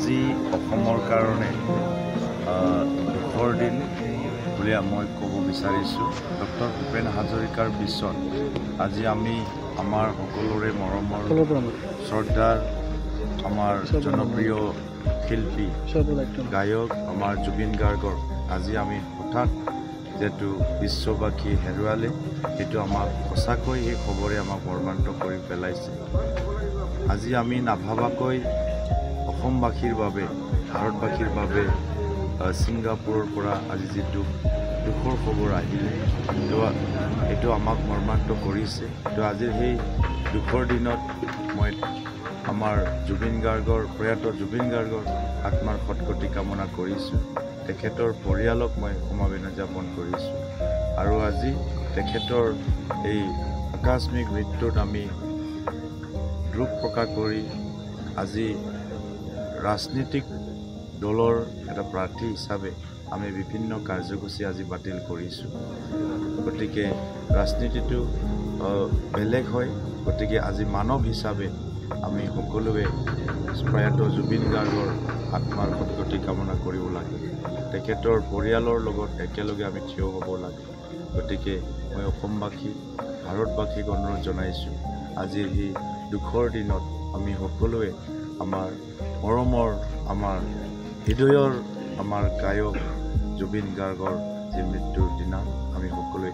আজি অসমৰ কাৰণে দুখৰ দিন বুলি মই ক'ব বিচাৰিছোঁ। ডক্টৰ ভূপেন হাজৰিকাৰ পিছত আজি আমি আমাৰ সকলোৰে মৰমৰ শ্ৰদ্ধাৰ আমাৰ জনপ্ৰিয় শিল্পী গায়ক আমাৰ জুবিন গাৰ্গৰ আজি আমি হঠাৎ যেটো বিশ্ববাসী হেৰুৱালে, সেইটো আমাক সঁচাকৈ এই খবৰে আমাক মৰ্মান্ত কৰি পেলাইছে। আজি আমি নাভাবাকৈ অসমবাসীৰ বাবে, ভাৰতবাসীৰ বাবে ছিংগাপুৰৰ পৰা আজি যিটো দুখৰ খবৰ আহিলে, এইটো আমাক মৰ্মান্ত কৰিছে। তো আজিৰ সেই দুখৰ দিনত মই আমাৰ জুবিন গাৰ্গৰ, প্ৰয়াত জুবিন গাৰ্গৰ আত্মাৰ সৎগতি কামনা কৰিছোঁ। তেখেতৰ পৰিয়ালক মই সমবেদনা জ্ঞাপন কৰিছোঁ। আৰু আজি তেখেতৰ এই আকস্মিক মৃত্যুত আমি দুখ প্ৰকাশ কৰি আজি ৰাজনীতিক দলৰ এটা প্ৰাৰ্থী হিচাপে আমি বিভিন্ন কাৰ্যসূচী আজি বাতিল কৰিছোঁ। গতিকে ৰাজনীতিটো বেলেগ হয়, গতিকে আজি মানৱ হিচাপে আমি সকলোৱে প্ৰয়াত জুবিন গাৰ্গৰ আত্মাৰ সৎগতি কামনা কৰিব লাগে। তেখেতৰ পৰিয়ালৰ লগত একেলগে আমি থিয় হ'ব লাগে। গতিকে মই অসমবাসী, ভাৰতবাসীক অনুৰোধ জনাইছোঁ, আজিৰ এই দুখৰ দিনত আমি সকলোৱে আমাৰ মৰমৰ, আমাৰ হৃদয়ৰ আমাৰ গায়ক জুবিন গাৰ্গৰ যি মৃত্যুৰ দিনা আমি সকলোৱে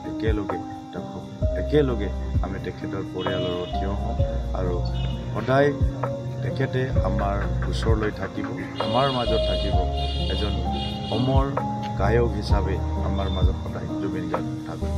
একেলগে আমি তেখেতৰ পৰিয়ালৰ থিয় হওঁ আৰু সদায় তেখেতে আমাৰ ওচৰলৈ থাকিব, আমাৰ মাজত থাকিব, এজন অমৰ গায়ক হিচাপে আমাৰ মাজত সদায় জুবিন গাৰ্গ থাকিব।